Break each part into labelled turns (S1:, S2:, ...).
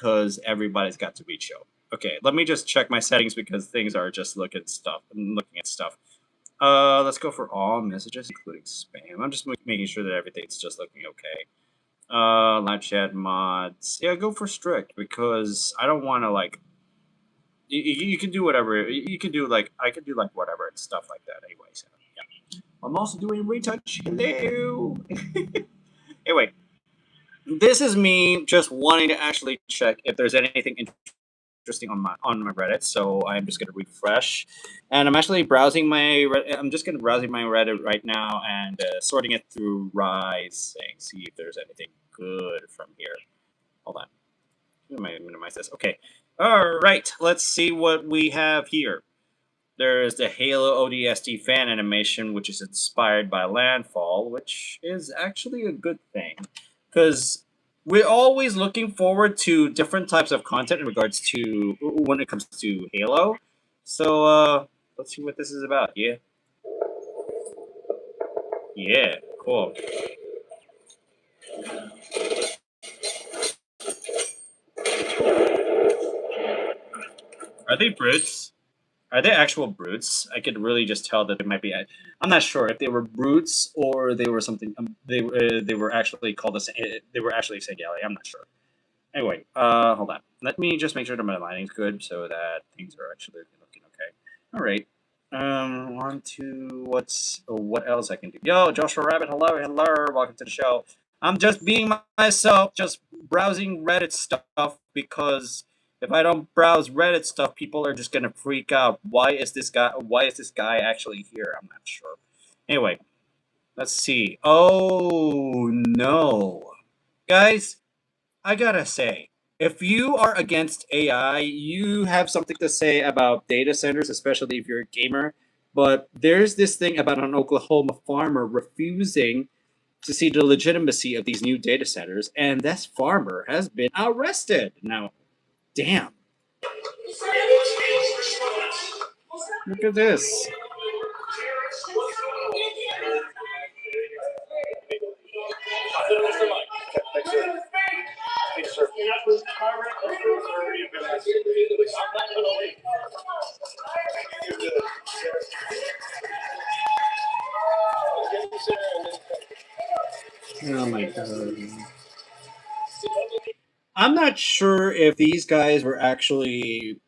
S1: because everybody's got to be chill. Okay, let me just check my settings because things are just looking at stuff. Let's go for all messages, including spam. I'm just making sure that everything's just looking okay. Live chat mods. Yeah, go for strict because I don't want to like. You can do whatever. You can do like I can do like whatever and stuff like that. Anyway, so yeah. I'm also doing retouch. Hello. Anyway, this is me just wanting to actually check if there's anything interesting on my Reddit. So I'm just gonna refresh, and I'm actually browsing my. I'm just gonna browsing my Reddit right now and sorting it through Rising. See if there's anything good from here. Hold on. Let me minimize this. Okay. All right. Let's see what we have here. There's the Halo ODST fan animation, which is inspired by Landfall, which is actually a good thing because we're always looking forward to different types of content in regards to when it comes to Halo. So let's see what this is about. Yeah. Yeah. Cool. Are they brutes? Are they actual brutes? I could really just tell that they might be. I'm not sure if they were brutes or they were something. They were actually called they were actually Segale. I'm not sure. Anyway, hold on. Let me just make sure that my lighting's good so that things are actually looking okay. All right. On to what else I can do. Yo, Joshua Rabbit. Hello. Welcome to the show. I'm just being myself, just browsing Reddit stuff because if I don't browse Reddit stuff, people are just gonna freak out. Why is this guy actually here? I'm not sure. Anyway, let's see. Oh no, guys, I gotta say, if you are against AI, you have something to say about data centers, especially if you're a gamer. But there's this thing about an Oklahoma farmer refusing to see the legitimacy of these new data centers, and this farmer has been arrested. Now, damn. Look at this. Oh my god. I'm not sure if these guys were actually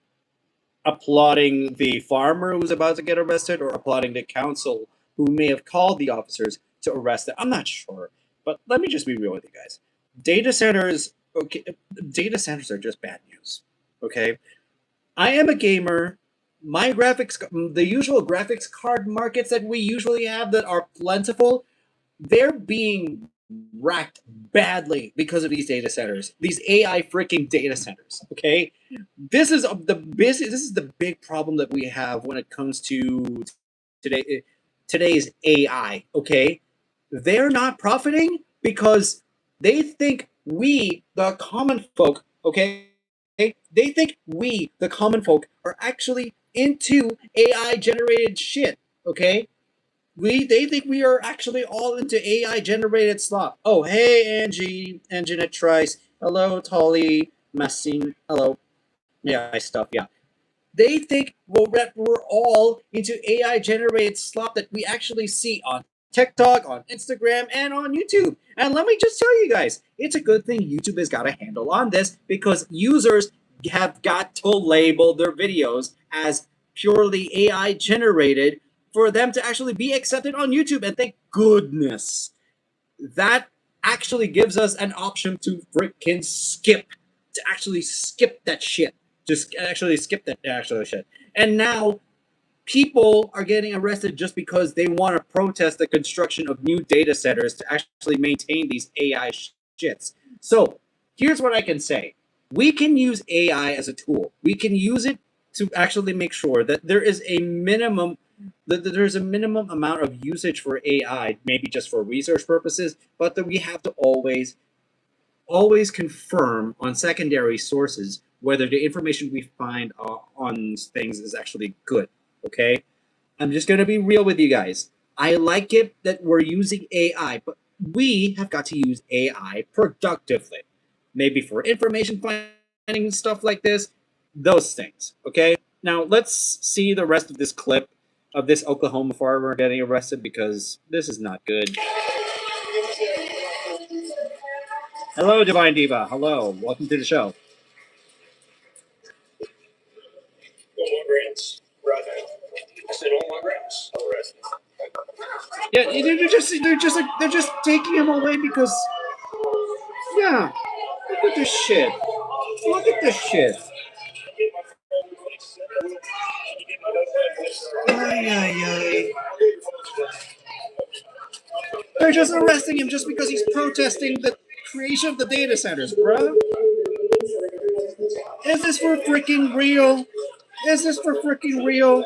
S1: applauding the farmer who was about to get arrested or applauding the council who may have called the officers to arrest them. I'm not sure. But let me just be real with you guys. Data centers, okay, data centers are just bad news. Okay? I am a gamer. My graphics, the usual graphics card markets that we usually have that are plentiful, they're being racked badly because of these data centers, these AI freaking data centers. Okay, this is this is the big problem that we have when it comes to today's AI. Okay, they're not profiting because they think we, the common folk, okay, they think we, the common folk, are actually into AI generated shit. Okay, they think we are actually all into AI generated slop. Oh, hey Angie, Anjanette Trice. Hello, Tolly, Massine. Hello. Yeah, stuff. Yeah. They think we're all into AI generated slop that we actually see on TikTok, on Instagram, and on YouTube. And let me just tell you guys, it's a good thing YouTube has got a handle on this because users have got to label their videos as purely AI generated for them to actually be accepted on YouTube. And thank goodness that actually gives us an option to freaking skip that shit. Just actually skip that actual shit. And now people are getting arrested just because they want to protest the construction of new data centers to actually maintain these AI shits. So here's what I can say. We can use AI as a tool. We can use it to actually make sure that there is a minimum there's a minimum amount of usage for AI, maybe just for research purposes, but that we have to always confirm on secondary sources whether the information we find on things is actually good. Okay, I'm just gonna be real with you guys. I like it that we're using AI, but we have got to use AI productively. Maybe for information finding planning stuff like this, those things. Okay, now let's see the rest of this clip of this Oklahoma farmer getting arrested because this is not good. Hello, Divine Diva. Hello, welcome to the show. Yeah, they're just taking him away because yeah. Look at this shit. Look at this shit. Ay, ay, ay. They're just arresting him just because he's protesting the creation of the data centers, bro. Is this for freaking real? Is this for freaking real?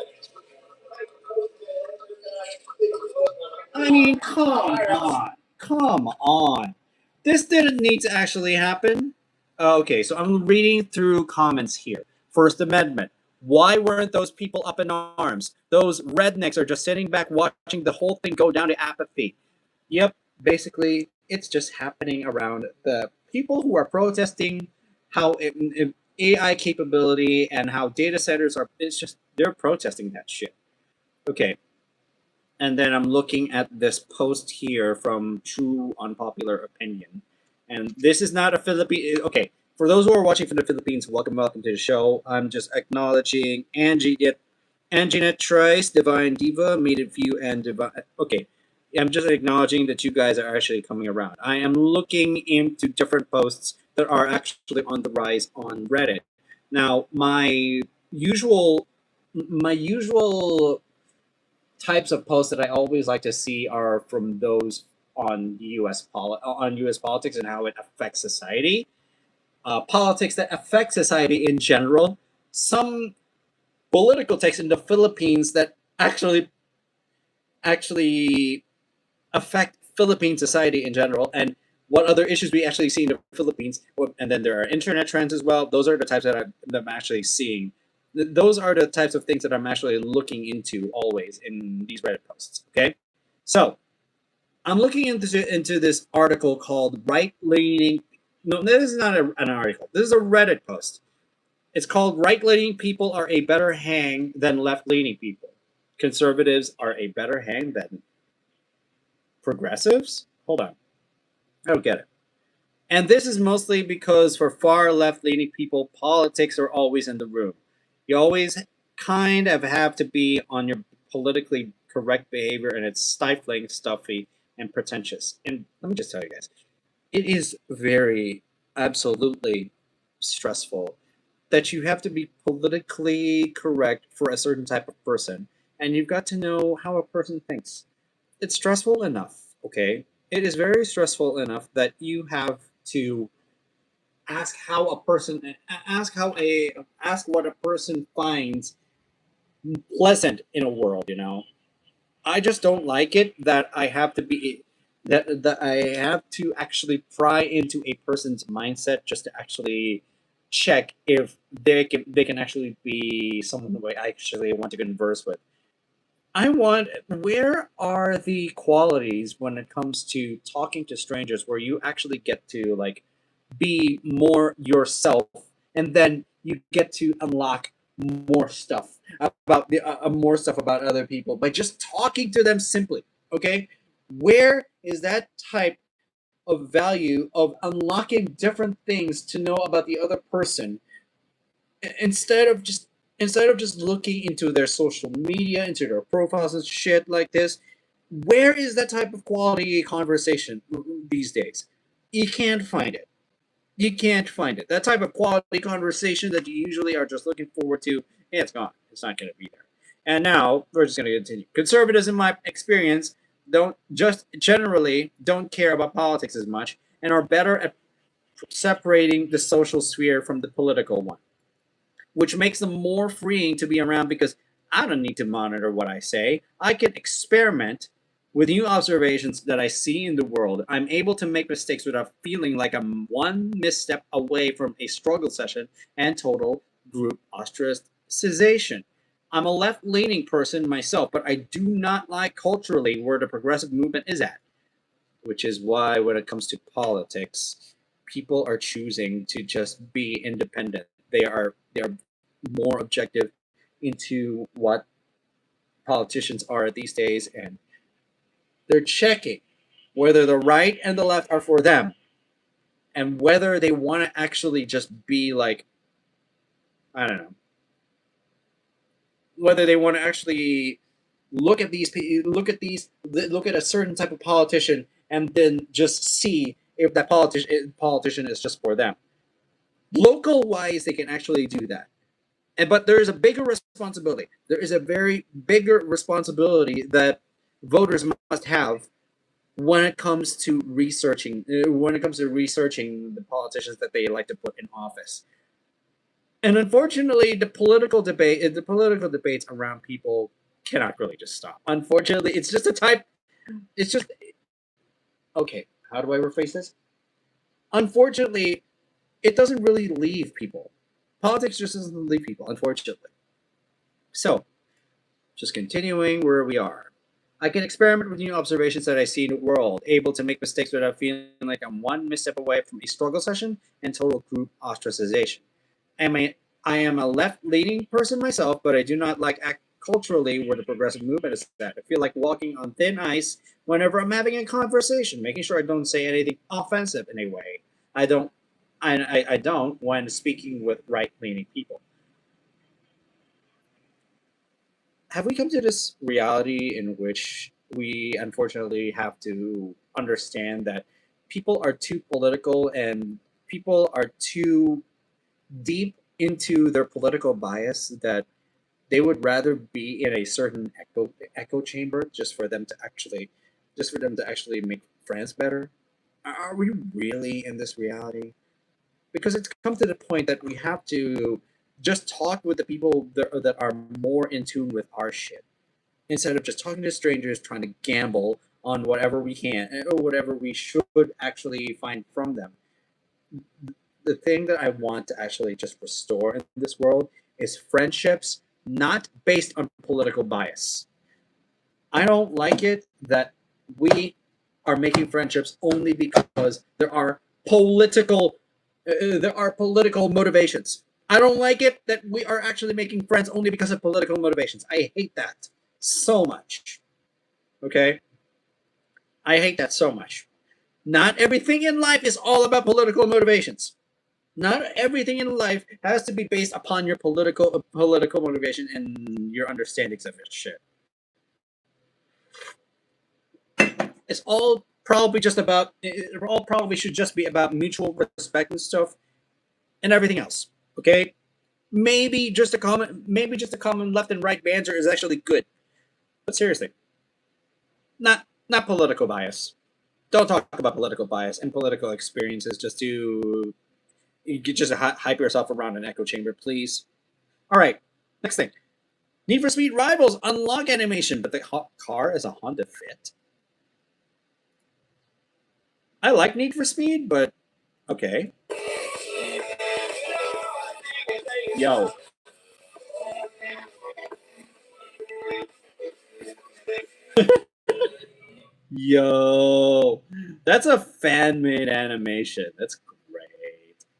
S1: I mean, come on. Come on. This didn't need to actually happen. Okay, so I'm reading through comments here. First Amendment. Why weren't those people up in arms? Those rednecks are just sitting back watching the whole thing go down to apathy. Yep, basically, it's just happening around the people who are protesting how AI capability and how data centers are. It's just, they're protesting that shit. Okay, and then I'm looking at this post here from True Unpopular Opinion. And this is not a Philippine. Okay, for those who are watching from the Philippines, welcome to the show. I'm just acknowledging Angie Trice, Divine Diva, Mated View, and Divine. Okay, I'm just acknowledging that you guys are actually coming around. I am looking into different posts that are actually on the rise on Reddit. Now, my usual types of posts that I always like to see are from those on U.S. politics and how it affects society. Politics that affect society in general. Some political texts in the Philippines that actually affect Philippine society in general, and what other issues we actually see in the Philippines. And then there are internet trends as well. Those are the types that I'm actually seeing. Those are the types of things that I'm actually looking into always in these Reddit posts. Okay, so I'm looking into this article called "Right Leaning." No, this is not an article. This is a Reddit post. It's called "Right Leaning People Are a Better Hang Than Left Leaning People. Conservatives are a better hang than progressives." Hold on, I don't get it. And this is mostly because for far left leaning people, politics are always in the room. You always kind of have to be on your politically correct behavior, and it's stifling, stuffy, and pretentious. And let me just tell you guys, it is very, absolutely stressful that you have to be politically correct for a certain type of person, and you've got to know how a person thinks. It's stressful enough, okay? It is very stressful enough that you have to ask how a person ask what a person finds pleasant in a world, you know. I just don't like it that I have to be that I have to actually pry into a person's mindset just to actually check if they can actually be someone who I actually want to converse with. Where are the qualities when it comes to talking to strangers where you actually get to like be more yourself, and then you get to unlock more stuff more stuff about other people by just talking to them simply. Okay, where is that type of value of unlocking different things to know about the other person instead of just looking into their social media, into their profiles and shit like this? Where is that type of quality conversation these days? You can't find it. You can't find it. That type of quality conversation that you usually are just looking forward to, yeah, it's gone. It's not going to be there. And now we're just going to continue. Conservatives, in my experience, don't care about politics as much and are better at separating the social sphere from the political one, which makes them more freeing to be around because I don't need to monitor what I say. I can experiment with new observations that I see in the world. I'm able to make mistakes without feeling like I'm one misstep away from a struggle session and total group ostracization. I'm a left leaning person myself, but I do not like culturally where the progressive movement is at, which is why when it comes to politics, people are choosing to just be independent. They are more objective into what politicians are these days, and they're checking whether the right and the left are for them, and whether they want to actually just be like, I don't know, whether they want to actually look at a certain type of politician and then just see if that politician is just for them. Local wise, they can actually do that. But there is a bigger responsibility. There is a very bigger responsibility that voters must have when it comes to researching the politicians that they like to put in office. And unfortunately, the political debates around people cannot really just stop. Unfortunately, it's just a type. It's just okay. How do I rephrase this? Unfortunately, it doesn't really leave people. Politics just doesn't leave people, unfortunately. So, just continuing where we are. I can experiment with new observations that I see in the world, able to make mistakes without feeling like I'm one misstep away from a struggle session and total group ostracization. I am a left-leaning person myself, but I do not like act culturally where the progressive movement is at. I feel like walking on thin ice whenever I'm having a conversation, making sure I don't say anything offensive in a way. I don't I don't when speaking with right-leaning people. Have we come to this reality in which we unfortunately have to understand that people are too political and people are too deep into their political bias that they would rather be in a certain echo chamber just for them to actually make friends better? Are we really in this reality? Because it's come to the point that we have to just talk with the people that are more in tune with our shit instead of just talking to strangers trying to gamble on whatever we can or whatever we should actually find from them. The thing that I want to actually just restore in this world is friendships not based on political bias. I don't like it that we are making friendships only because there are political motivations. I don't like it that we are actually making friends only because of political motivations. I hate that so much. Okay? I hate that so much. Not everything in life is all about political motivations. Not everything in life has to be based upon your political motivation and your understandings of it. Shit. It's all probably just about. It all probably should just be about mutual respect and stuff, and everything else. Okay. Maybe just a common left and right banter is actually good. But seriously, not political bias. Don't talk about political bias and political experiences just to you just hype yourself around an echo chamber, please. All right, next thing. Need for Speed Rivals unlock animation, but the car is a Honda Fit. I like Need for Speed, but okay. Yo. Yo. That's a fan made animation. That's great.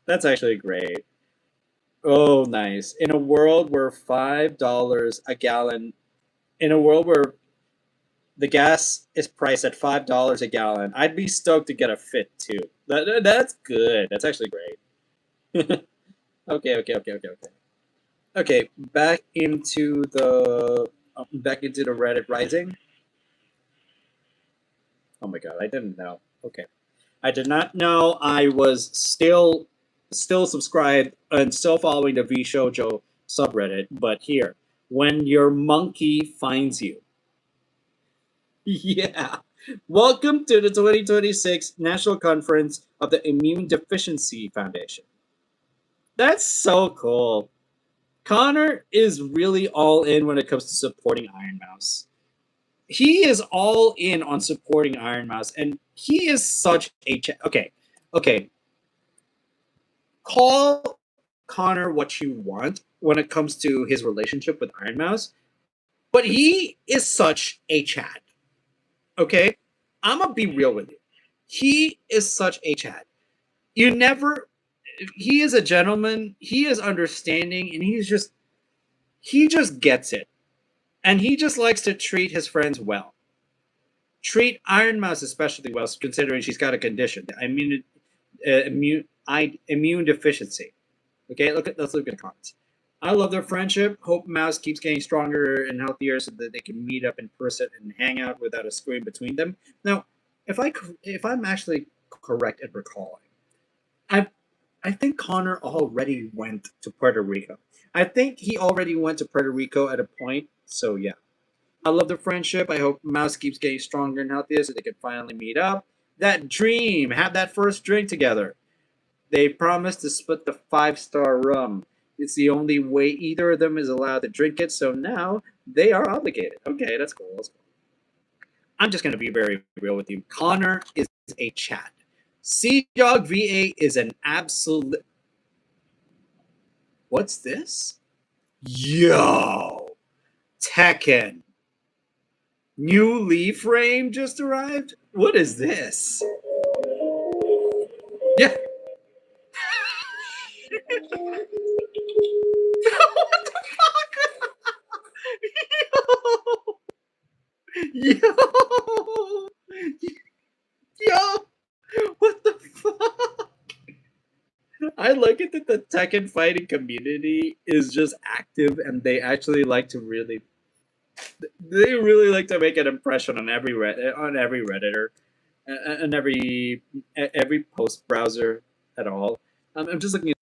S1: That's actually great. Oh, nice. In a world where $5 a gallon, in a world where the gas is priced at $5 a gallon, I'd be stoked to get a Fit too. That's good. That's actually great. Okay. Okay, back into the Reddit Rising. Oh my god, I didn't know. Okay, I did not know I was still subscribed and still following the V Shoujo subreddit. But here, when your monkey finds you, yeah. Welcome to the 2026 National Conference of the Immune Deficiency Foundation. That's so cool. Connor is really all in when it comes to supporting Iron Mouse. He is all in on supporting Iron Mouse, and he is such a okay. Call Connor what you want when it comes to his relationship with Iron Mouse, but he is such a Chad. Okay, I'm gonna be real with you. He is such a Chad. You never. He is a gentleman. He is understanding, and he just gets it, and he just likes to treat his friends well. Treat Iron Mouse especially well, considering she's got a condition, immune deficiency. Okay, let's look at the comments. I love their friendship. Hope Mouse keeps getting stronger and healthier so that they can meet up in person and hang out without a screen between them. Now, if I'm actually correct in recalling, I I think Connor already went to Puerto Rico. I think he already went to Puerto Rico at a point. So yeah, I love the friendship. I hope Mouse keeps getting stronger and healthier so they can finally meet up. That dream, have that first drink together. They promised to split the 5-star rum. It's the only way either of them is allowed to drink it, so now they are obligated. Okay, that's cool. That's cool. I'm just going to be very real with you. Connor is a chat. Sea Dog VA is an absolute. What's this? Yo! Tekken. New leaf frame just arrived? What is this? Yeah. What the fuck? Yo! Yo! What the fuck? I like it that the Tekken fighting community is just active and they really like to make an impression on every redditor and every post browser at all. I'm just looking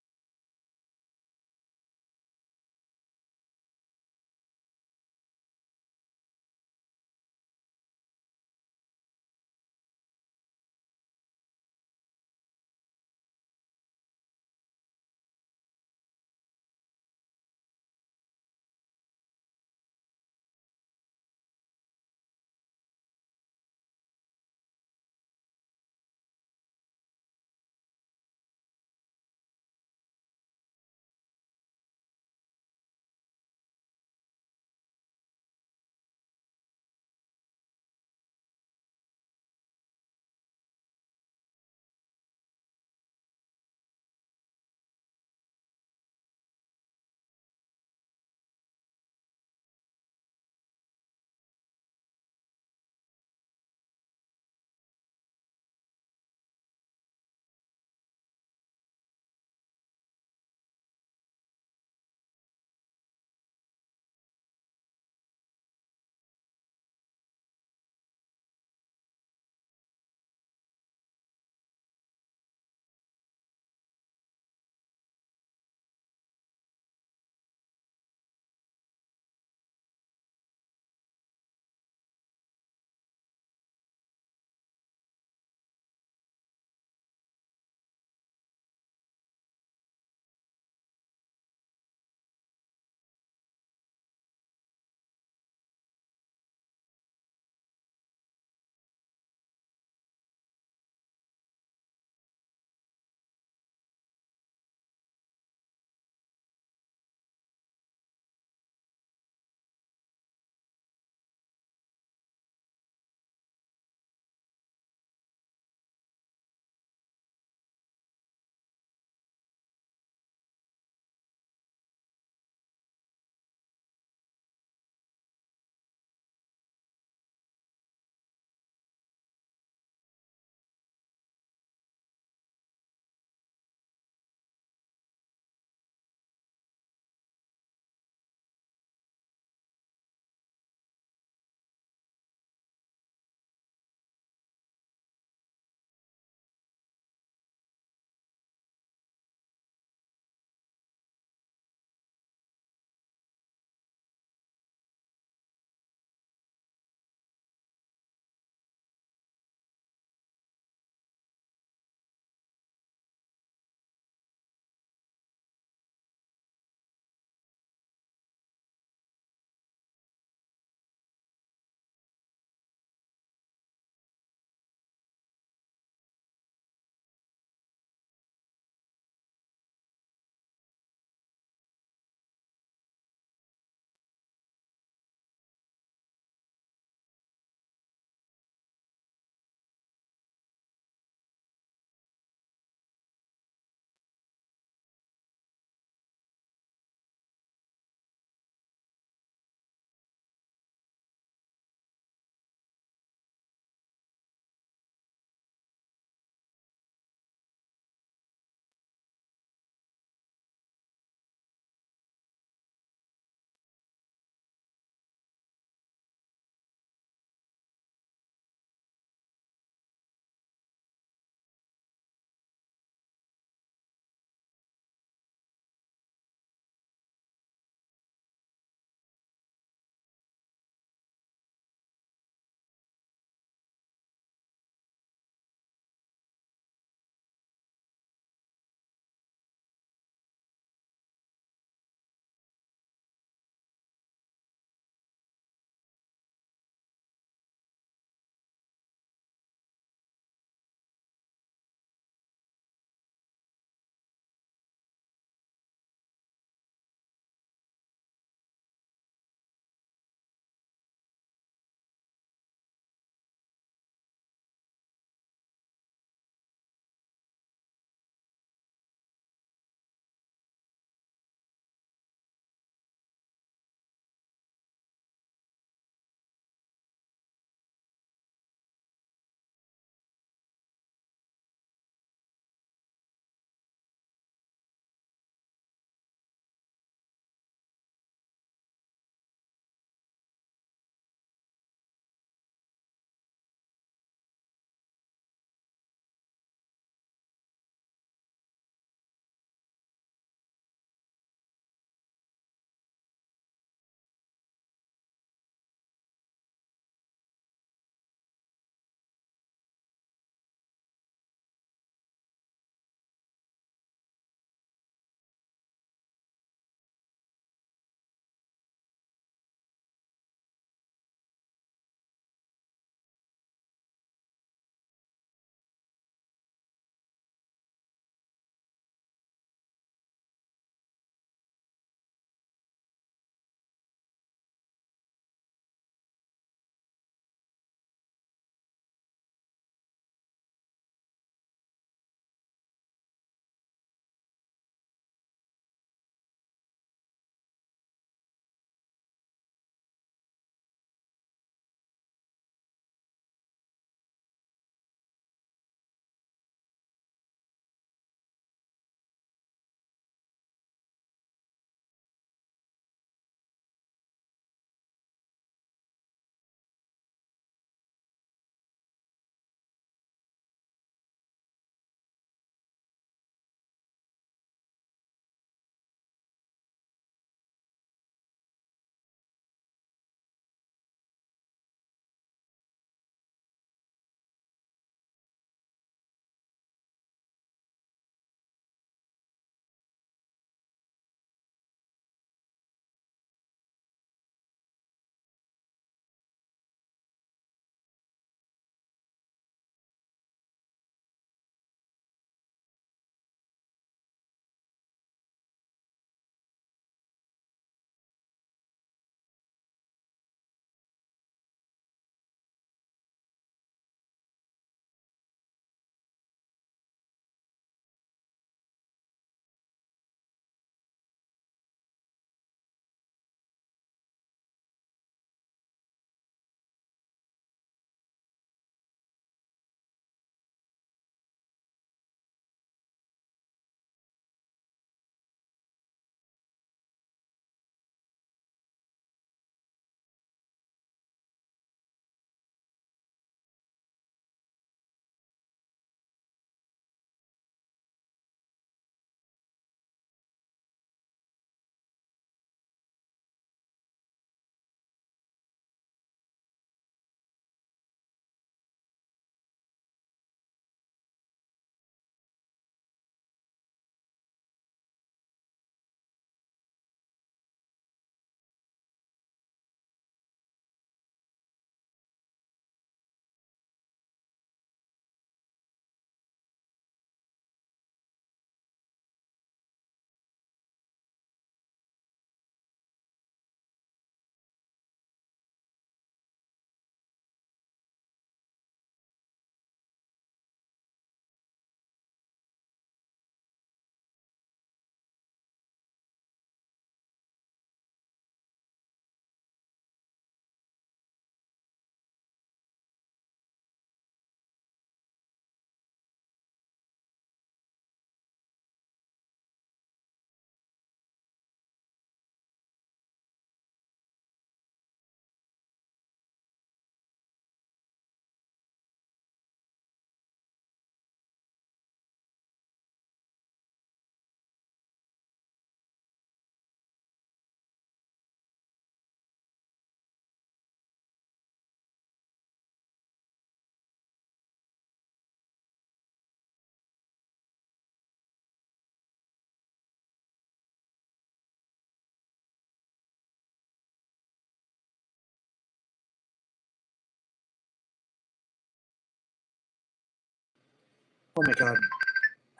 S1: Oh my god.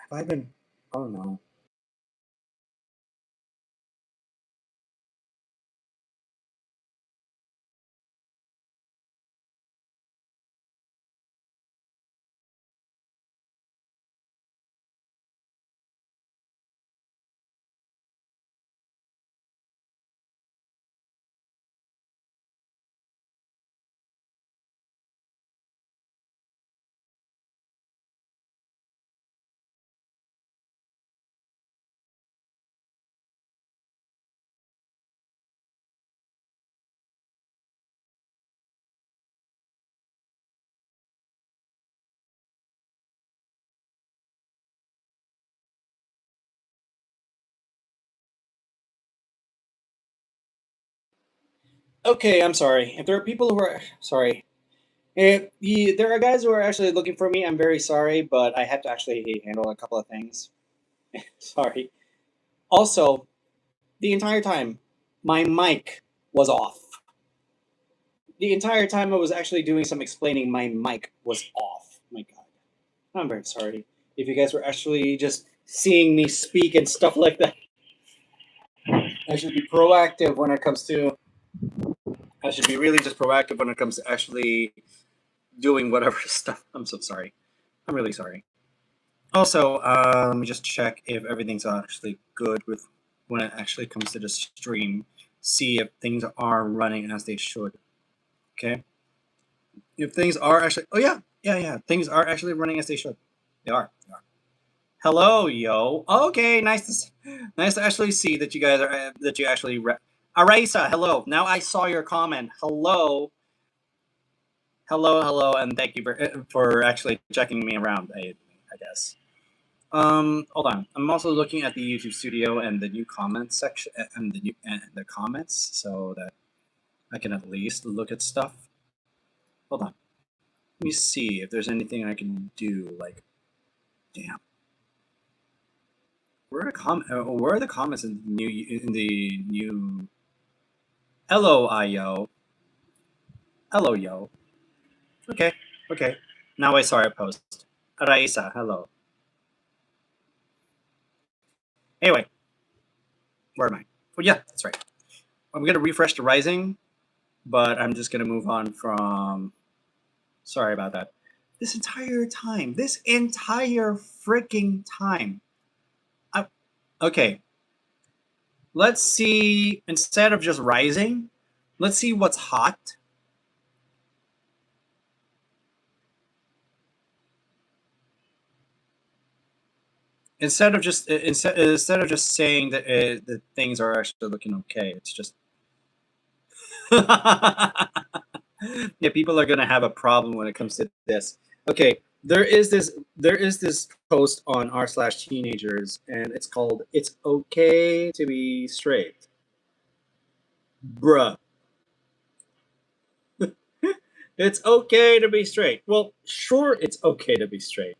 S1: Have I been? Oh no. Okay, I'm sorry. If there are people who are sorry, there are guys who are actually looking for me, I'm very sorry, but I have to actually handle a couple of things. Sorry. Also, the entire time, my mic was off. The entire time I was actually doing some explaining, my mic was off. My God, I'm very sorry. If you guys were actually just seeing me speak and stuff like that, I should be proactive when it comes to. I should be really just proactive when it comes to actually doing whatever stuff. I'm so sorry. I'm really sorry. Also, let me just check if everything's actually good with when it actually comes to the stream. See if things are running as they should. Okay. If things are actually, oh yeah, things are actually running as they should. They are. They are. Hello, yo. Okay, nice to actually see that you guys are that you actually. Arisa, hello. Now I saw your comment. Hello, and thank you for actually checking me around. I guess. Hold on. I'm also looking at the YouTube Studio and the new comments section and the comments, so that I can at least look at stuff. Hold on. Let me see if there's anything I can do. Like, damn. Where are the comments in the new? Hello, Io. Hello, yo. Okay, okay. Now I saw a post. Raisa, hello. Anyway, where am I? Oh yeah, that's right. I'm gonna refresh the Rising, but I'm just gonna move on from. Sorry about that. This entire freaking time. I, okay, let's see. Instead of just Rising, let's see what's hot. Instead of just saying that things are actually looking okay, it's just yeah, people are gonna have a problem when it comes to this. Okay, there is this post on r/teenagers, and it's called "It's Okay to Be Straight." Bruh, it's okay to be straight. Well, sure, it's okay to be straight.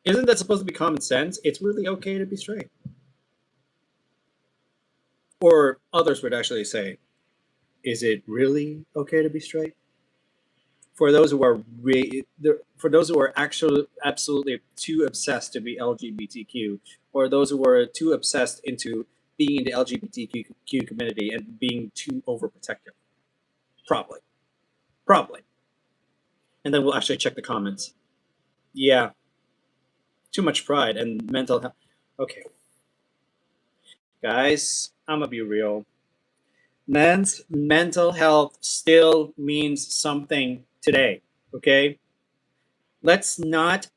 S1: Isn't that supposed to be common sense? It's really okay to be straight. Or others would actually say, is it really okay to be straight? For those who are for those who are actually absolutely too obsessed to be LGBTQ, or those who are too obsessed into being in the LGBTQ community and being too overprotective, probably, probably. And then we'll actually check the comments. Yeah, too much pride and mental health. Okay, guys, I'm gonna be real. Men's mental health still means something today. Okay, let's not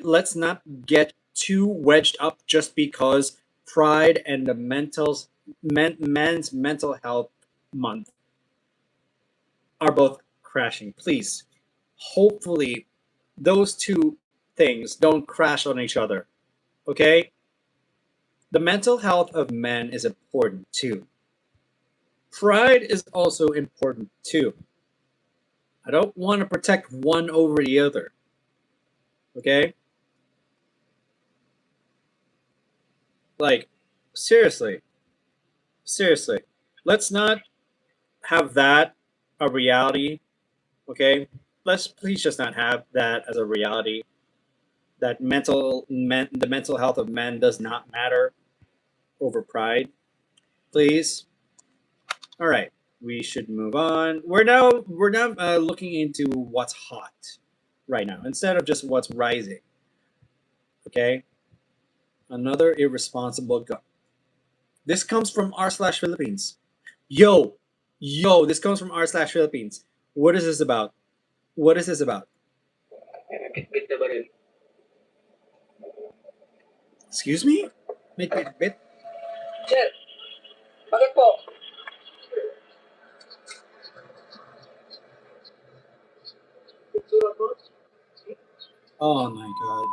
S1: let's not get too wedged up just because pride and the men's mental health month are both crashing. Please, hopefully, those two things don't crash on each other. Okay, the mental health of men is important too. Pride is also important too. I don't want to protect one over the other. Okay, like seriously, let's not have that a reality. Okay, let's please just not have that as a reality. That the mental health of men does not matter over pride. Please. All right, we should move on. We're now looking into what's hot right now instead of just what's rising. Okay, another irresponsible gun. This comes from r/Philippines. Yo, yo, this comes from r/Philippines. What is this about? What is this about? Excuse me? Bit.
S2: Sir, bakit po?
S1: Oh my god.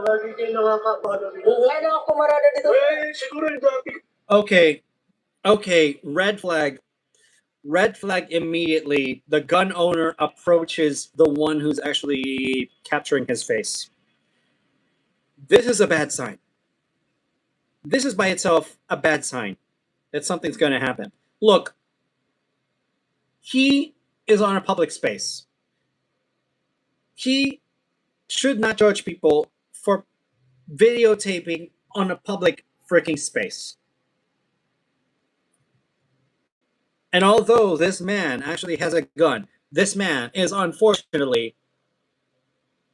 S2: Lagi kayo nakakapano rin. Ngayon ako kumarada dito. Siguro yung dati.
S1: Okay, okay, red flag. Red flag immediately. The gun owner approaches the one who's actually capturing his face. This is a bad sign. This is by itself a bad sign that something's going to happen. Look, he is on a public space. He should not judge people for videotaping on a public freaking space. And although this man actually has a gun, this man is unfortunately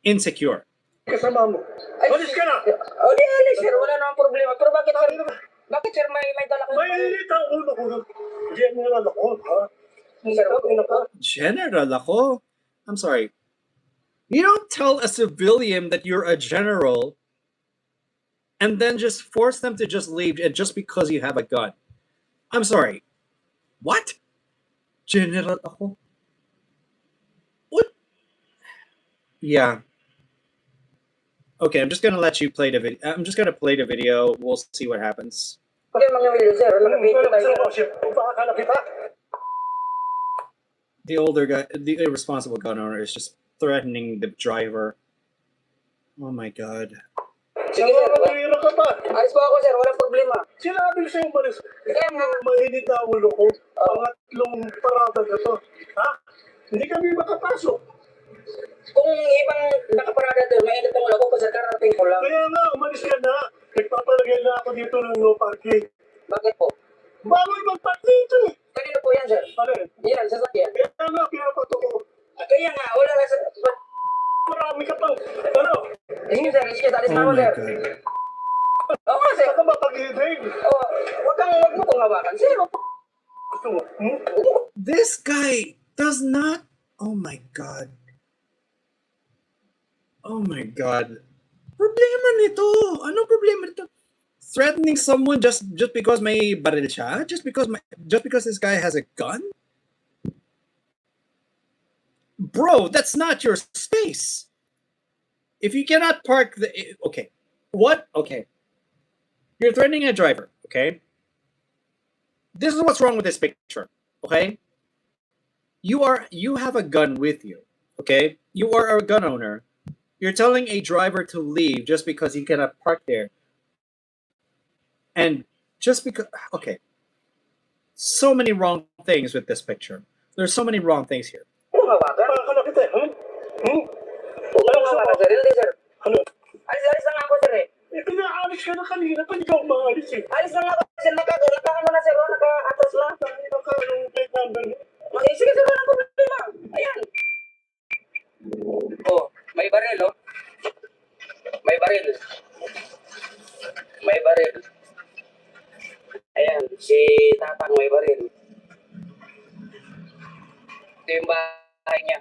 S1: insecure.
S2: Kasama mo. Alis ka na! O di alis sir, wala namang problema. Pero bakit sir? Bakit sir may dala ka? Mainit ang ulo ko. General ako, ha? Sir,
S1: General ako? I'm sorry. You don't tell a civilian that you're a general and then just force them to just leave just because you have a gun. I'm sorry. What? General ako? What? Yeah. Okay, I'm just gonna let you play the video. I'm just gonna play the video. We'll see what happens.
S2: Okay, mga Will, sir.
S1: The older guy, the irresponsible gun owner, is just threatening the driver. Oh my god.
S2: Sige sir, alis po ako sir, walang problema.
S3: Sinabi ko sa'yo, Maris, mainit na ulo ko. Pangatlong parada na to. Ha? Hindi kami makapasok.
S2: Kung ibang nakaparada doon, mainit ang ulo ko kasi karating ko lang.
S3: Kaya nga, umalis ka na. Nagpapalagay na ako dito ng no parking.
S2: Bakit po?
S3: Bawal mag-park dito eh.
S2: Kanino po yan sir?
S3: Ano?
S2: Yan, sasakyan.
S3: Kaya nga, pinapato ko.
S2: Kaya nga, wala na sir.
S3: Marami ka pang, ano?
S2: Sige sir, alis na
S1: Oh
S2: ako
S1: my
S2: sir.
S1: god.
S2: Oo sir.
S3: Saka mapag-ibig.
S2: Oh, wag mo kong hawakan. Sir,
S3: Gusto mo?
S1: This guy does not. Oh my god. Oh my god. Problema nito. Ano problema nito? Threatening someone just because may baril siya? Just because this guy has a gun? Bro, that's not your space. If you cannot park the okay. What? Okay. You're threatening a driver, okay? This is what's wrong with this picture, okay? You have a gun with you, okay? You are a gun owner. You're telling a driver to leave just because he cannot park there. And just because okay. So many wrong things with this picture. There's so many wrong things here.
S2: hawakan.
S3: Ano kita?
S2: Huwag mo hawakan sir. Hindi sir.
S3: Ano?
S2: Alis na nga ako sir eh.
S3: Eh, pinaalis ka na kanina. Pwede ka umalis eh.
S2: Alis na nga ako sir. Naka-ano na sir. Naka-atras lang.
S3: Anong plate number mo?
S2: Sige sir, walang problema. Ayan. Oh, may baril oh. May baril. May baril. Ayan, si Tatang may baril. Ito yung bahay niya.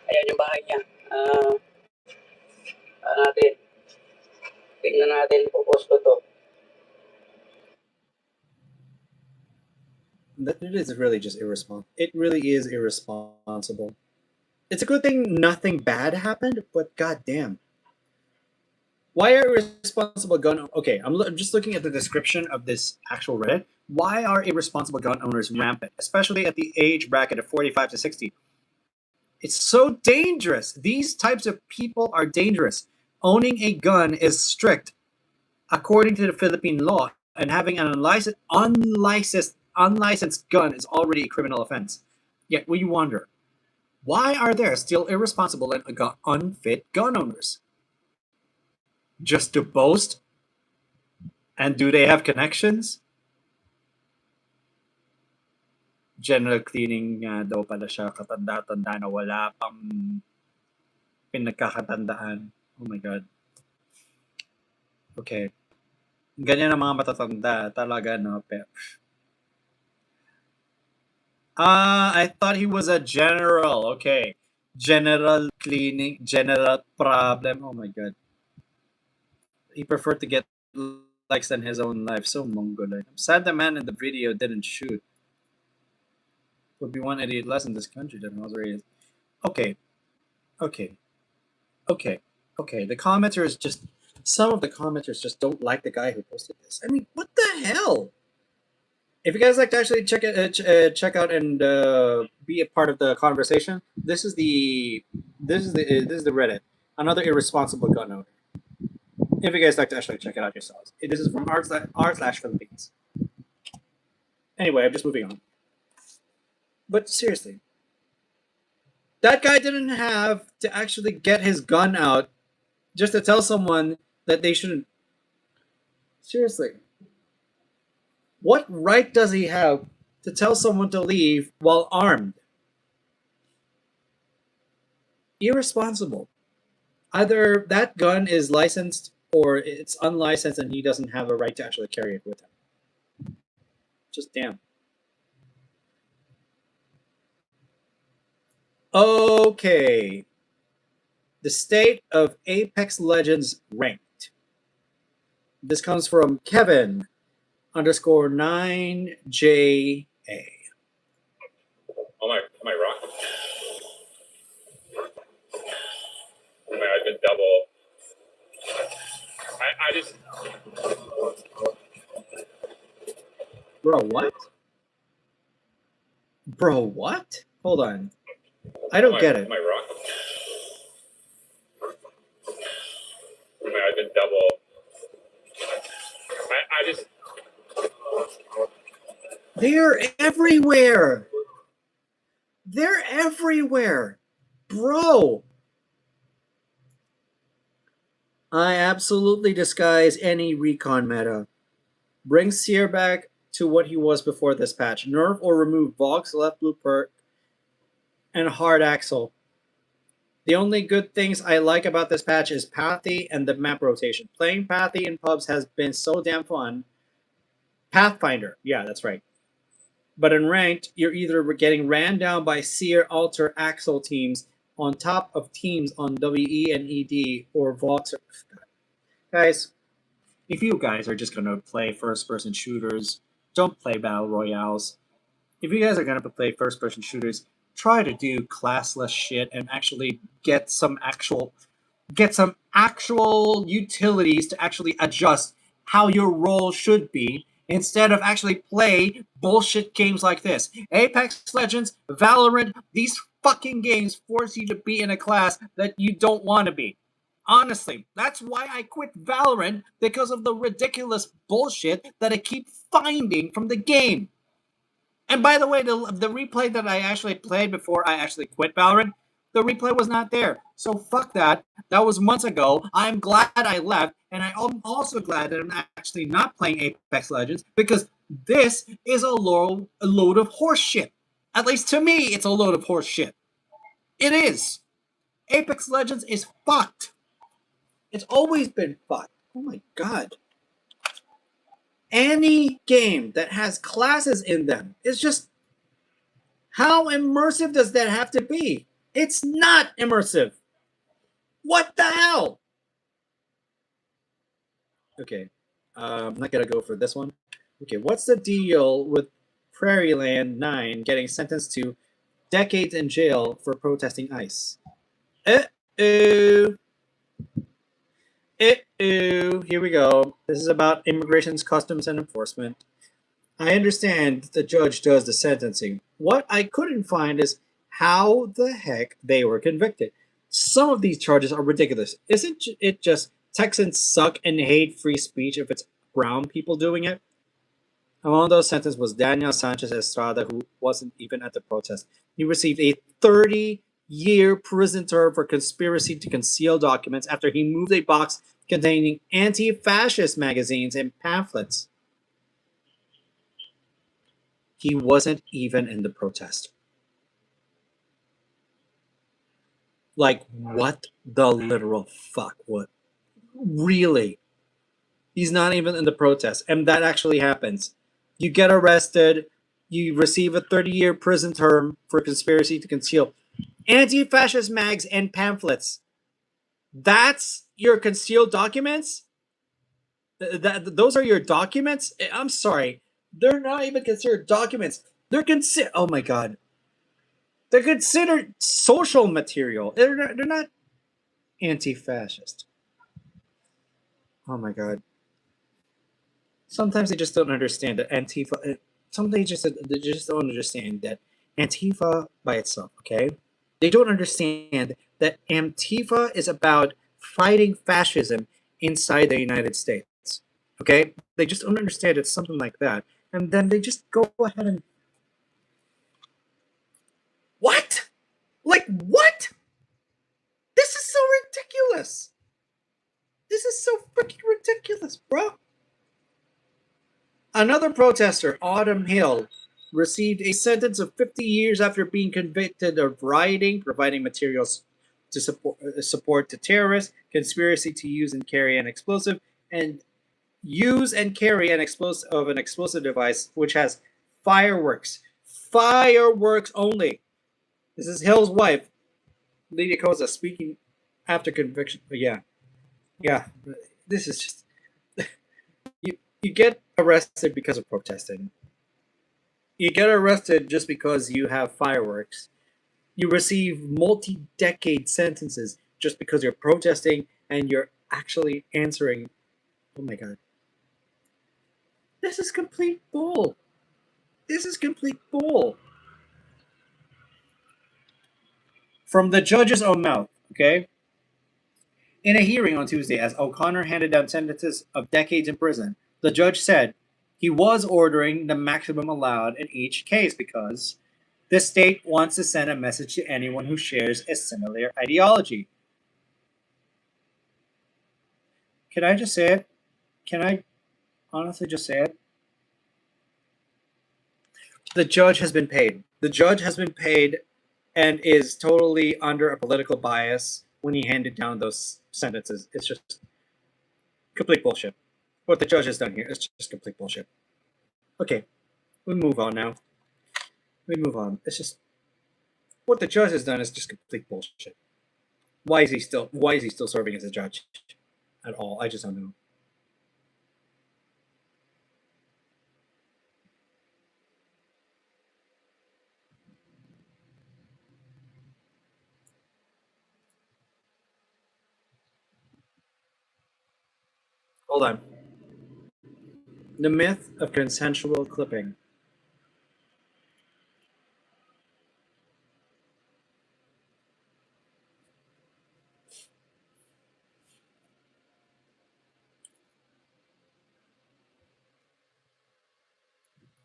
S2: Ayan yung bahay niya. Natin. Tingnan natin, popost ko to.
S1: That it is really just irresponsible. It really is irresponsible. It's a good thing nothing bad happened, but goddamn. Why are irresponsible gun? Okay, I'm just looking at the description of this actual Reddit. Why are irresponsible gun owners rampant, especially at the age bracket of 45 to 60? It's so dangerous. These types of people are dangerous. Owning a gun is strict according to the Philippine law, and having an unlicensed gun is already a criminal offense. Yet we wonder, Why are there still irresponsible and unfit gun owners? Just to boast? And do they have connections? General cleaning nga daw pala siya, katanda-tanda na wala pang pinagkakatandaan. Oh my God. Okay. Ganyan ang mga matatanda. Talaga, no? I thought he was a general. Okay. General cleaning, general problem. Oh my God. He preferred to get likes than his own life. So mongoloid. I'm sad the man in the video didn't shoot. Would be one idiot less in this country than was raised. Okay. Okay. Okay. Okay. The commenters just, some of the commenters just don't like the guy who posted this. I mean, what the hell? If you guys like to actually check out and be a part of the conversation, this is the Reddit. Another irresponsible gun owner. If you guys like to actually check it out yourselves, this is from r/Philippines. Anyway, I'm just moving on. But seriously, that guy didn't have to actually get his gun out just to tell someone that they shouldn't. Seriously. What right does he have to tell someone to leave while armed? Irresponsible. Either that gun is licensed or it's unlicensed and he doesn't have a right to actually carry it with him. Just damn. Okay. The state of Apex Legends ranked. This comes from Kevin _9JA.
S4: Am I wrong? I've been double. I just.
S1: Bro, what? Bro, what? Hold on. I don't get it.
S4: Am I wrong? I've been double. I just.
S1: They're everywhere. They're everywhere. Bro. I absolutely disguise any recon meta. Bring Seer back to what he was before this patch. Nerf or remove Vox, left blue perk, and hard axle. The only good things I like about this patch is Pathy and the map rotation. Playing Pathy in pubs has been so damn fun. Pathfinder, yeah, that's right. But in ranked, you're either getting ran down by Seer, Alter, Axel teams on top of teams on WE and ED or Vox. Guys, if you guys are just going to play first-person shooters, don't play battle royales. If you guys are going to play first-person shooters, try to do classless shit and actually get some actual utilities to actually adjust how your role should be instead of actually play bullshit games like this. Apex Legends, Valorant, these fucking games force you to be in a class that you don't want to be. Honestly, that's why I quit Valorant, because of the ridiculous bullshit that I keep finding from the game. And by the way, the replay that I actually played before I actually quit Valorant, the replay was not there. So fuck that. That was months ago. I'm glad I left, and I'm also glad that I'm actually not playing Apex Legends, because this is a load of horse shit. At least to me, it's a load of horse shit. It is. Apex Legends is fucked. It's always been fucked. Oh my God. Any game that has classes in them is just, how immersive does that have to be? It's not immersive. What the hell? Okay, I'm not gonna go for this one. Okay, what's the deal with Prairieland 9 getting sentenced to decades in jail for protesting ICE? Uh-oh. Here we go. This is about Immigrations, Customs, and Enforcement. I understand the judge does the sentencing. What I couldn't find is how the heck they were convicted. Some of these charges are ridiculous. Isn't it just Texans suck and hate free speech if it's brown people doing it? Among those sentenced was Daniel Sanchez Estrada, who wasn't even at the protest. He received a 30 30-year prison term for conspiracy to conceal documents after he moved a box containing anti-fascist magazines and pamphlets. He wasn't even in the protest. Like, what the literal fuck? What? Really? He's not even in the protest. And that actually happens. You get arrested, you receive a 30-year prison term for conspiracy to conceal anti-fascist mags and pamphlets. That's your concealed documents? Those are your documents? I'm sorry. They're not even considered documents. They're considered, oh my god. They're considered social material. They're not anti-fascist. Oh my god. Sometimes they just don't understand that Antifa. Sometimes they just don't understand that Antifa by itself. Okay, they don't understand that Antifa is about fighting fascism inside the United States. Okay, they just don't understand it's something like that, and then they just go ahead and what? Like what? This is so ridiculous. This is so freaking ridiculous, bro. Another protester, Autumn Hill, received a sentence of 50 years after being convicted of rioting, providing materials to support to terrorists, conspiracy to use and carry an explosive, and use and carry an explosive device which has fireworks. Fireworks only. This is Hill's wife, Lydia Koza, speaking after conviction. Yeah. This is just you get arrested because of protesting. You get arrested just because you have fireworks. You receive multi-decade sentences just because you're protesting and you're actually answering. Oh my god. This is complete bull. This is complete bull. From the judge's own mouth, okay? In a hearing on Tuesday, as O'Connor handed down sentences of decades in prison, the judge said he was ordering the maximum allowed in each case because the state wants to send a message to anyone who shares a similar ideology. Can I just say it? Can I honestly just say it? The judge has been paid. The judge has been paid and is totally under a political bias when he handed down those sentences. It's just complete bullshit. What the judge has done here is just complete bullshit. Okay, we move on now. We move on. It's just what the judge has done is just complete bullshit. Why is he still serving as a judge at all? I just don't know. Hold on. The myth of consensual clipping.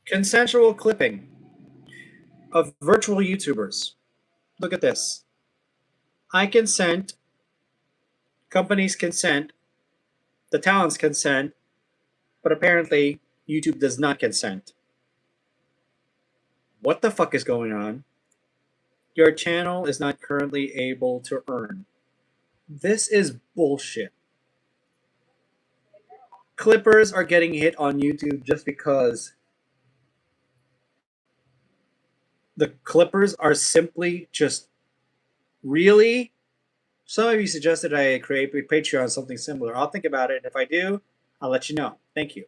S1: Consensual clipping of virtual YouTubers. Look at this. I consent, companies consent, the talents consent, but apparently YouTube does not consent. What the fuck is going on? Your channel is not currently able to earn. This is bullshit. Clippers are getting hit on YouTube just because the clippers are simply just really. Some of you suggested I create a Patreon, something similar. I'll think about it, and if I do, I'll let you know. Thank you.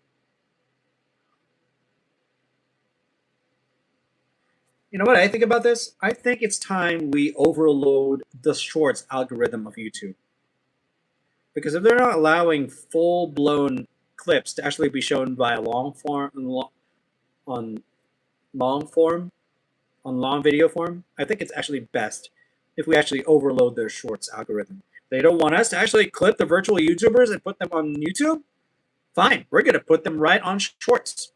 S1: You know what I think about this? I think it's time we overload the shorts algorithm of YouTube. Because if they're not allowing full-blown clips to actually be shown by a long video form, I think it's actually best if we actually overload their shorts algorithm. They don't want us to actually clip the virtual YouTubers and put them on YouTube? Fine, we're going to put them right on shorts.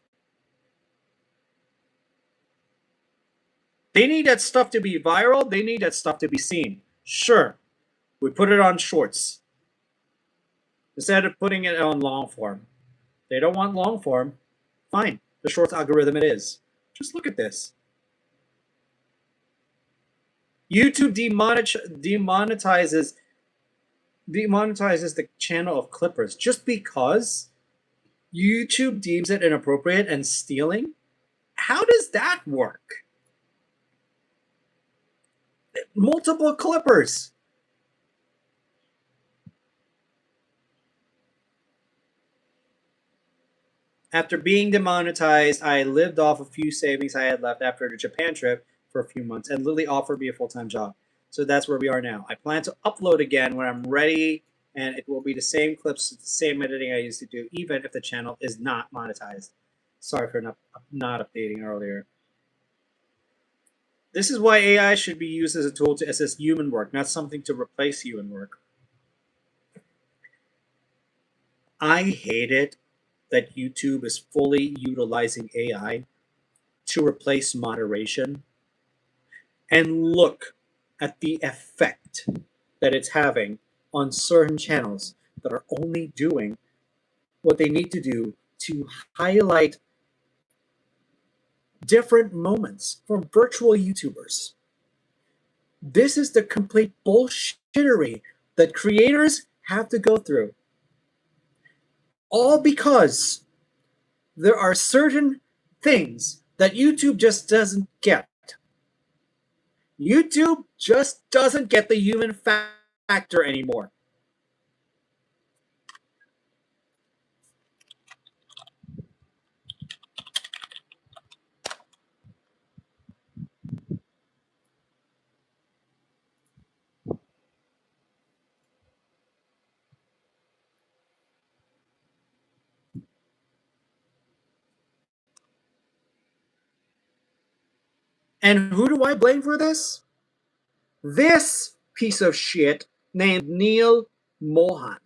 S1: They need that stuff to be viral. They need that stuff to be seen. Sure, we put it on shorts instead of putting it on long form. They don't want long form. Fine, the shorts algorithm it is. Just look at this. YouTube demonetizes the channel of clippers just because YouTube deems it inappropriate and stealing. How does that work? Multiple clippers. After being demonetized, I lived off a few savings I had left after the Japan trip for a few months, and Lily offered me a full-time job. So that's where we are now. I plan to upload again when I'm ready, and it will be the same clips, the same editing I used to do, even if the channel is not monetized. Sorry for not updating earlier. This is why AI should be used as a tool to assist human work, not something to replace human work. I hate it that YouTube is fully utilizing AI to replace moderation. And look at the effect that it's having on certain channels that are only doing what they need to do to highlight different moments from virtual YouTubers. This is the complete bullshittery that creators have to go through. All because there are certain things that YouTube just doesn't get. YouTube just doesn't get the human factor anymore. And who do I blame for this? This piece of shit named Neil Mohan.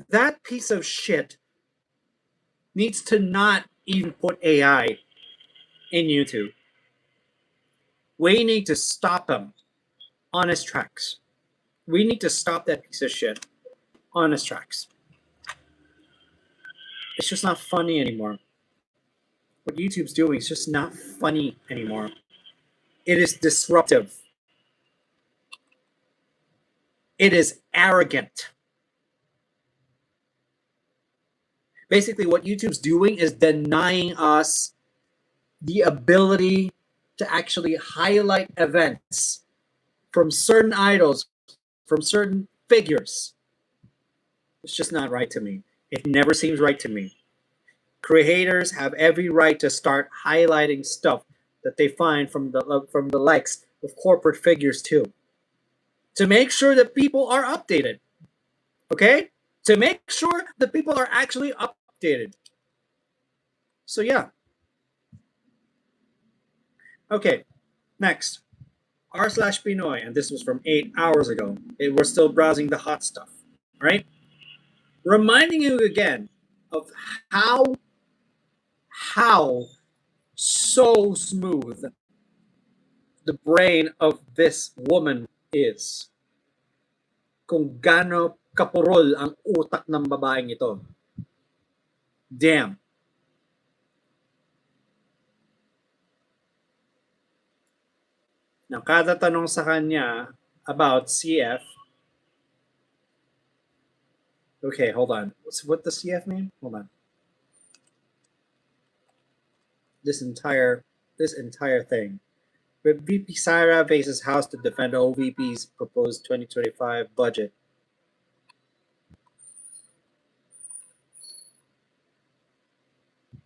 S1: That piece of shit needs to not even put AI in YouTube. We need to stop him on his tracks. We need to stop that piece of shit on his tracks. It's just not funny anymore. What YouTube's doing is just not funny anymore. It is disruptive. It is arrogant. Basically, what YouTube's doing is denying us the ability to actually highlight events from certain idols, from certain figures. It's just not right to me. It never seems right to me. Creators have every right to start highlighting stuff that they find from the likes of corporate figures too, to make sure that people are updated. Okay? To make sure that people are actually updated. So yeah. Okay, next. r/Pinoy, and this was from 8 hours ago. We're still browsing the hot stuff, right? Reminding you again of how so smooth the brain of this woman is. Kung gaano kapurol ang utak ng babaeng ito. Damn. Now, kada tanong sa kanya about CF. Okay, hold on. What does CF mean? Hold on. This entire thing. With VP Sara faces House to defend OVP's proposed 2025 budget.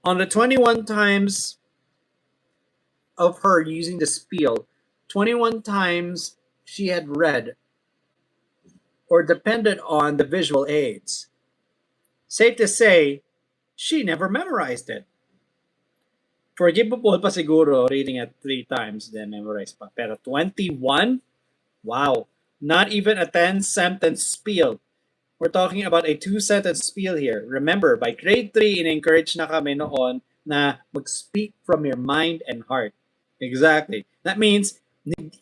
S1: On the 21 times of her using the spiel, 21 times she had read or depended on the visual aids. Safe to say, she never memorized it. Forgivable pa siguro reading it 3 times, then memorize pa. Pero 21? Wow. Not even a 10-sentence spiel. We're talking about a 2-sentence spiel here. Remember, by grade 3, in-encourage na kami noon na mag-speak from your mind and heart. Exactly. That means,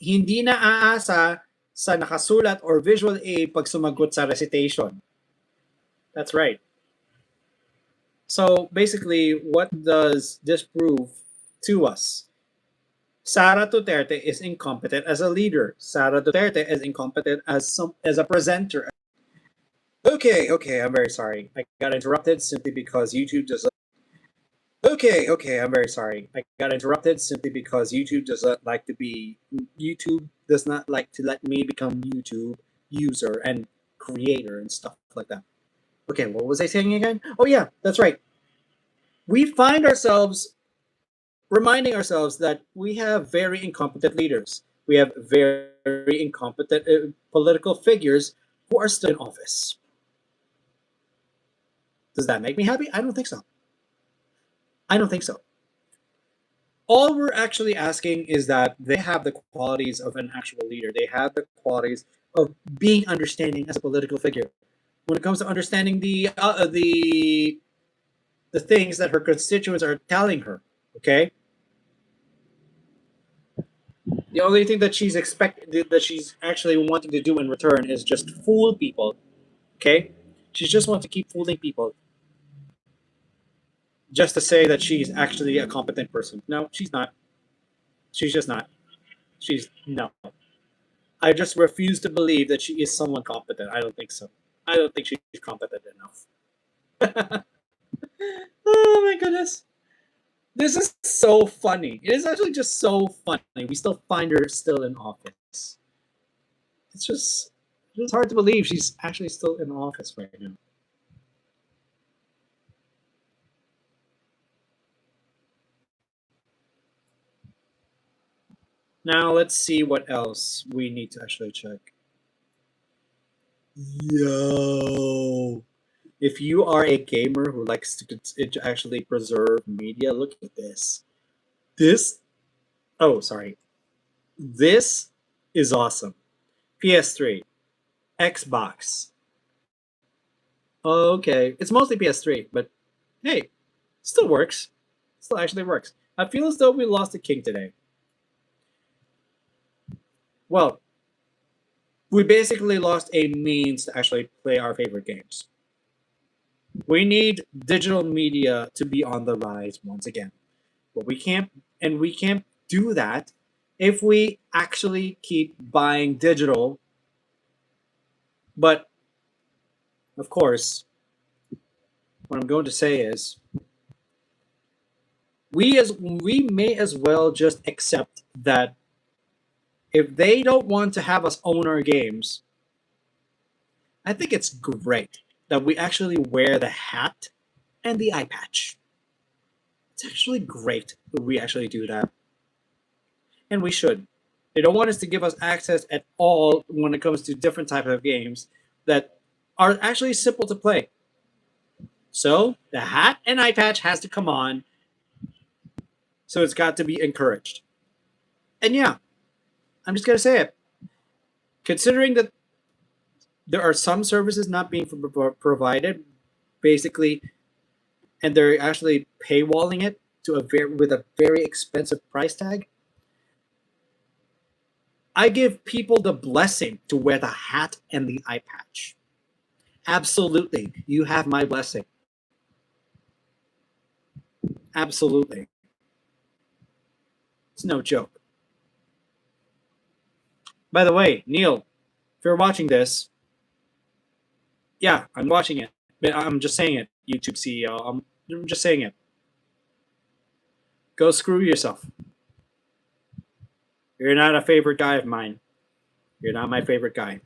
S1: hindi na aasa sa nakasulat or visual aid pag sumagot sa recitation. That's right. So basically, what does this prove to us? Sara Duterte is incompetent as a leader. Sara Duterte is incompetent as a presenter. Okay, I'm very sorry. I got interrupted simply because YouTube does. Okay, I'm very sorry. I got interrupted simply because YouTube does not like to be. YouTube does not like to let me become YouTube user and creator and stuff like that. Okay, what was I saying again? Oh yeah, that's right. We find ourselves reminding ourselves that we have very incompetent leaders. We have very incompetent political figures who are still in office. Does that make me happy? I don't think so. I don't think so. All we're actually asking is that they have the qualities of an actual leader. They have the qualities of being understanding as a political figure. When it comes to understanding the things that her constituents are telling her, okay? The only thing that she's actually wanting to do in return is just fool people, okay? She just wants to keep fooling people just to say that she's actually a competent person. No, she's not. She's just not. She's no. I just refuse to believe that she is someone competent. I don't think so. I don't think she's competent enough. Oh my goodness. This is so funny. It is actually just so funny. We still find her still in office. It's hard to believe she's actually still in office right now. Now let's see what else we need to actually check. Yo. If you are a gamer who likes to actually preserve media, look at this. Sorry. This is awesome. PS3, Xbox. Okay, it's mostly PS3, but hey, still works. Still actually works. I feel as though we lost a king today. Well, we basically lost a means to actually play our favorite games. We need digital media to be on the rise once again. But we can't do that if we actually keep buying digital. But of course, what I'm going to say is we may as well just accept that if they don't want to have us own our games, I think it's great that we actually wear the hat and the eye patch. It's actually great that we actually do that. And we should. They don't want us to give us access at all when it comes to different types of games that are actually simple to play. So the hat and eye patch has to come on. So it's got to be encouraged. And yeah, I'm just going to say it. Considering that there are some services not being provided, basically, and they're actually paywalling it to with a very expensive price tag, I give people the blessing to wear the hat and the eye patch. Absolutely, you have my blessing. Absolutely. It's no joke. By the way, Neil, if you're watching this, yeah, I'm watching it. I'm just saying it, YouTube CEO. I'm just saying it. Go screw yourself. You're not a favorite guy of mine. You're not my favorite guy.